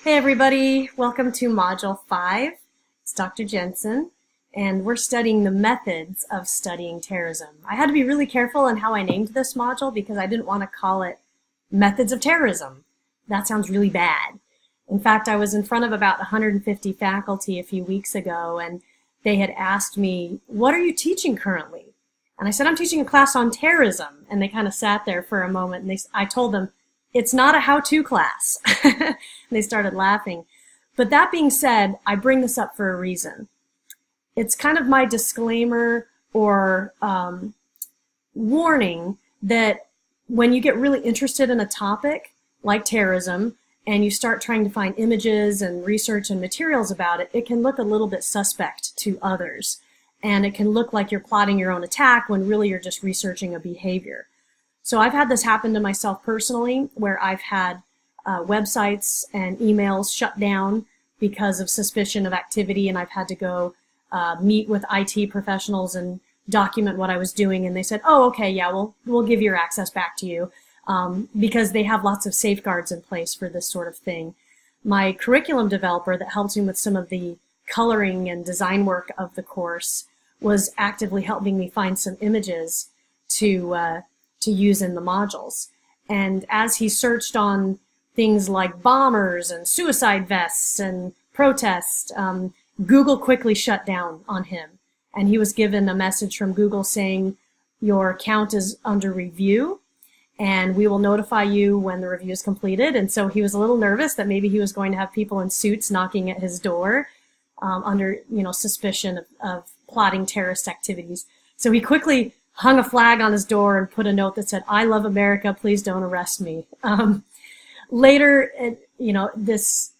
Hey everybody, welcome to Module 5. It's Dr. Jensen, and we're studying the methods of studying terrorism. I had to be really careful in how I named this module because I didn't want to call it Methods of Terrorism. That sounds really bad. In fact, I was in front of about 150 faculty a few weeks ago, and they had asked me, "What are you teaching currently?" And I said, "I'm teaching a class on terrorism." And they kind of sat there for a moment, and I told them, "It's not a how-to class." And they started laughing. But that being said, I bring this up for a reason. It's kind of my disclaimer or warning that when you get really interested in a topic like terrorism and you start trying to find images and research and materials about it, it can look a little bit suspect to others. And it can look like you're plotting your own attack when really you're just researching a behavior. So I've had this happen to myself personally, where I've had websites and emails shut down because of suspicion of activity, and I've had to go meet with IT professionals and document what I was doing, and they said, "Oh, okay, yeah, we'll give your access back to you," because they have lots of safeguards in place for this sort of thing. My curriculum developer that helps me with some of the coloring and design work of the course was actively helping me find some images to use in the modules. And as he searched on things like bombers and suicide vests and protests, Google quickly shut down on him. And he was given a message from Google saying, "Your account is under review, and we will notify you when the review is completed." And so he was a little nervous that maybe he was going to have people in suits knocking at his door under suspicion of plotting terrorist activities. So he quickly hung a flag on his door and put a note that said, "I love America, please don't arrest me." Later, this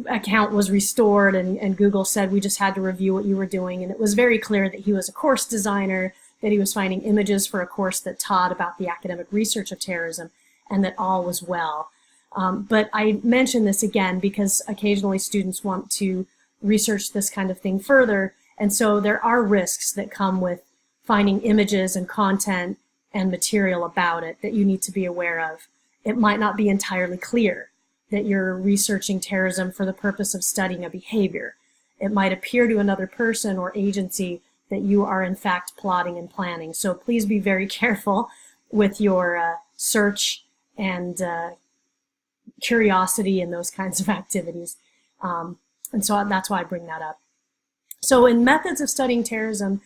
account was restored, and Google said, "We just had to review what you were doing." And it was very clear that he was a course designer, that he was finding images for a course that taught about the academic research of terrorism, and that all was well. But I mention this again because occasionally students want to research this kind of thing further, and so there are risks that come with finding images and content and material about it that you need to be aware of. It might not be entirely clear that you're researching terrorism for the purpose of studying a behavior. It might appear to another person or agency that you are in fact plotting and planning. So please be very careful with your search and curiosity and those kinds of activities. And so that's why I bring that up. So in methods of studying terrorism,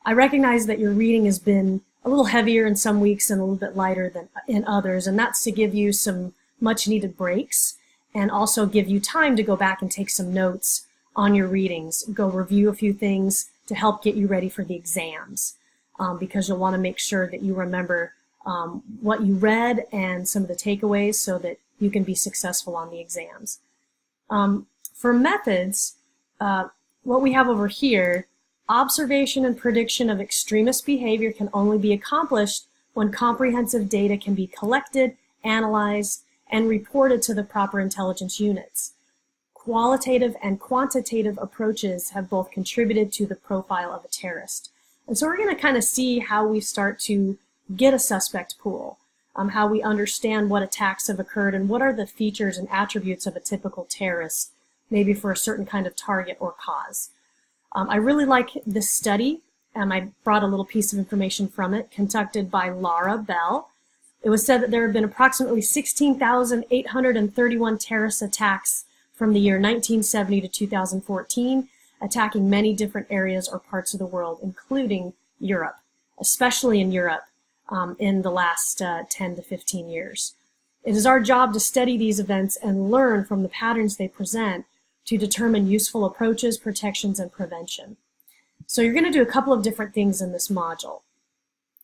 I recognize that your reading has been a little heavier in some weeks and a little bit lighter than in others, and that's to give you some much needed breaks and also give you time to go back and take some notes on your readings, go review a few things to help get you ready for the exams, because you'll want to make sure that you remember what you read and some of the takeaways so that you can be successful on the exams. For methods, what we have over here, observation and prediction of extremist behavior can only be accomplished when comprehensive data can be collected, analyzed, and reported to the proper intelligence units. Qualitative and quantitative approaches have both contributed to the profile of a terrorist. And so we're going to kind of see how we start to get a suspect pool, how we understand what attacks have occurred and what are the features and attributes of a typical terrorist, maybe for a certain kind of target or cause. I really like this study, and I brought a little piece of information from it, conducted by Laura Bell. It was said that there have been approximately 16,831 terrorist attacks from the year 1970 to 2014, attacking many different areas or parts of the world, including Europe, especially in Europe in the last 10 to 15 years. It is our job to study these events and learn from the patterns they present to determine useful approaches, protections, and prevention. So you're going to do a couple of different things in this module.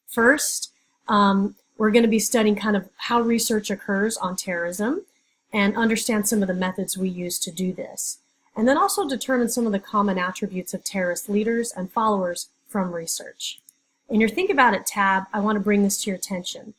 First, we're going to be studying kind of how research occurs on terrorism and understand some of the methods we use to do this. And then also determine some of the common attributes of terrorist leaders and followers from research. In your Think About It tab, I want to bring this to your attention.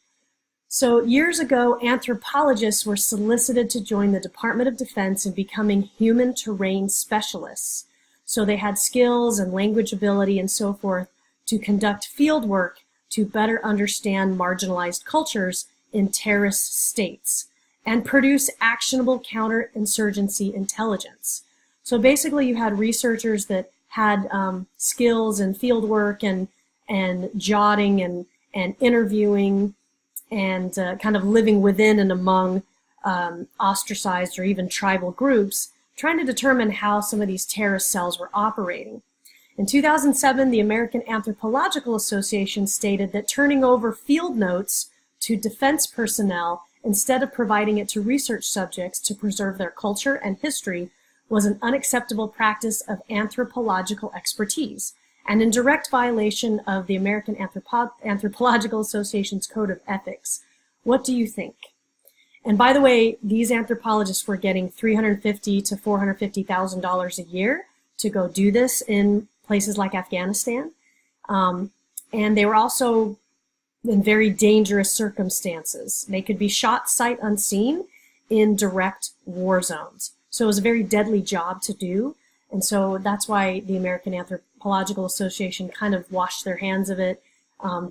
So years ago, anthropologists were solicited to join the Department of Defense in becoming human terrain specialists. So they had skills and language ability and so forth to conduct field work to better understand marginalized cultures in terrorist states and produce actionable counterinsurgency intelligence. So basically you had researchers that had skills in field work and jotting and interviewing and kind of living within and among ostracized or even tribal groups, trying to determine how some of these terrorist cells were operating. In 2007, the American Anthropological Association stated that turning over field notes to defense personnel instead of providing it to research subjects to preserve their culture and history was an unacceptable practice of anthropological expertise and in direct violation of the American Anthropological Association's Code of Ethics. What do you think? And by the way, these anthropologists were getting $350,000 to $450,000 a year to go do this in places like Afghanistan. And they were also in very dangerous circumstances. They could be shot sight unseen in direct war zones. So it was a very deadly job to do. And so that's why the American Anthropological Association kind of washed their hands of it,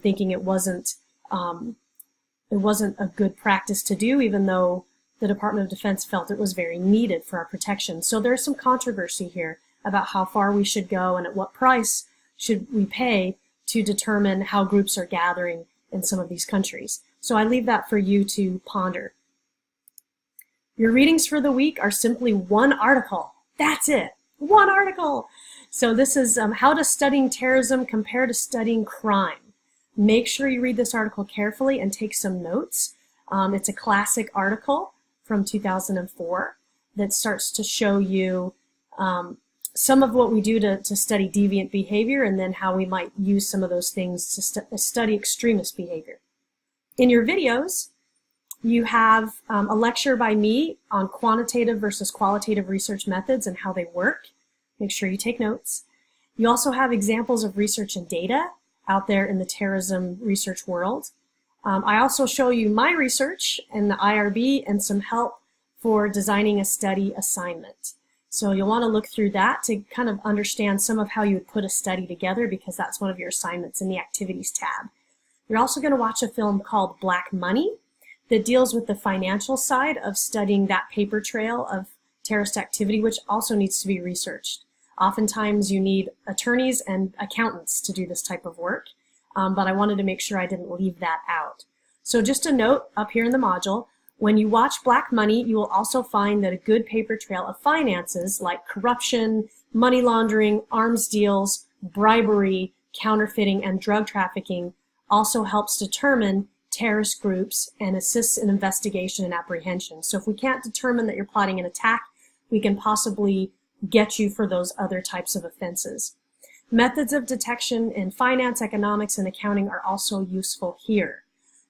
thinking it wasn't a good practice to do, even though the Department of Defense felt it was very needed for our protection. So there's some controversy here about how far we should go and at what price should we pay to determine how groups are gathering in some of these countries. So I leave that for you to ponder. Your readings for the week are simply one article. That's it. One article. So this is How Does Studying Terrorism Compare to Studying Crime? Make sure you read this article carefully and take some notes. It's a classic article from 2004 that starts to show you some of what we do to study deviant behavior and then how we might use some of those things to study extremist behavior. In your videos, you have a lecture by me on quantitative versus qualitative research methods and how they work. Make sure you take notes. You also have examples of research and data out there in the terrorism research world. I also show you my research in the IRB and some help for designing a study assignment. So you'll want to look through that to kind of understand some of how you would put a study together, because that's one of your assignments in the Activities tab. You're also going to watch a film called Black Money that deals with the financial side of studying that paper trail of terrorist activity, which also needs to be researched. Oftentimes you need attorneys and accountants to do this type of work, but I wanted to make sure I didn't leave that out. So just a note up here in the module, when you watch Black Money, you will also find that a good paper trail of finances like corruption, money laundering, arms deals, bribery, counterfeiting, and drug trafficking also helps determine terrorist groups and assists in investigation and apprehension. So if we can't determine that you're plotting an attack, we can possibly get you for those other types of offenses. Methods of detection in finance, economics, and accounting are also useful here.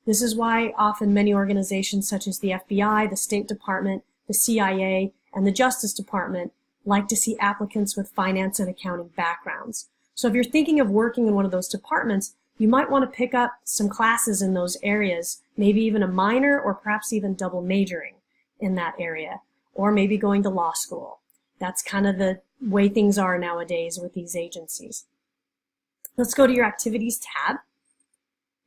This is why often many organizations such as the FBI, the State Department, the CIA, and the Justice Department like to see applicants with finance and accounting backgrounds. So if you're thinking of working in one of those departments, you might want to pick up some classes in those areas, maybe even a minor or perhaps even double majoring in that area, or maybe going to law school. That's kind of the way things are nowadays with these agencies. Let's go to your Activities tab.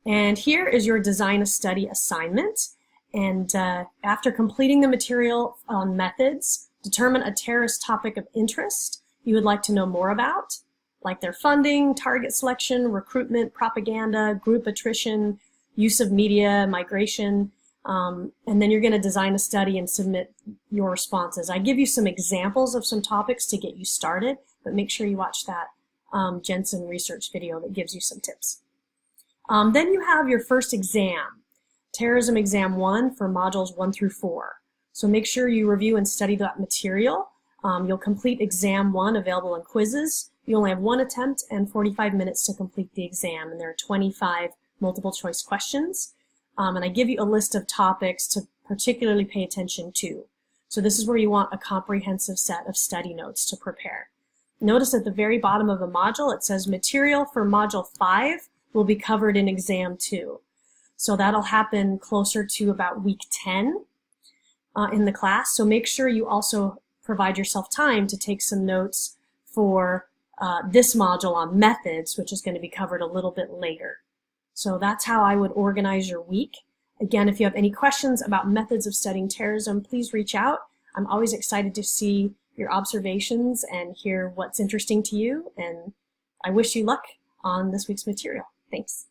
And here is your Design a Study assignment. And after completing the material on methods, determine a terrorist topic of interest you would like to know more about, like their funding, target selection, recruitment, propaganda, group attrition, use of media, migration, and then you're going to design a study and submit your responses. I give you some examples of some topics to get you started, but make sure you watch that Jensen research video that gives you some tips. Then you have your first exam, Terrorism Exam 1 for modules 1 through 4. So make sure you review and study that material. You'll complete Exam 1 available in quizzes. You only have one attempt and 45 minutes to complete the exam, and there are 25 multiple choice questions. And I give you a list of topics to particularly pay attention to. So this is where you want a comprehensive set of study notes to prepare. Notice at the very bottom of the module it says material for Module 5 will be covered in Exam 2. So that'll happen closer to about week 10 in the class. So make sure you also provide yourself time to take some notes for this module on methods, which is going to be covered a little bit later. So that's how I would organize your week. Again, if you have any questions about methods of studying terrorism, please reach out. I'm always excited to see your observations and hear what's interesting to you, and I wish you luck on this week's material. Thanks.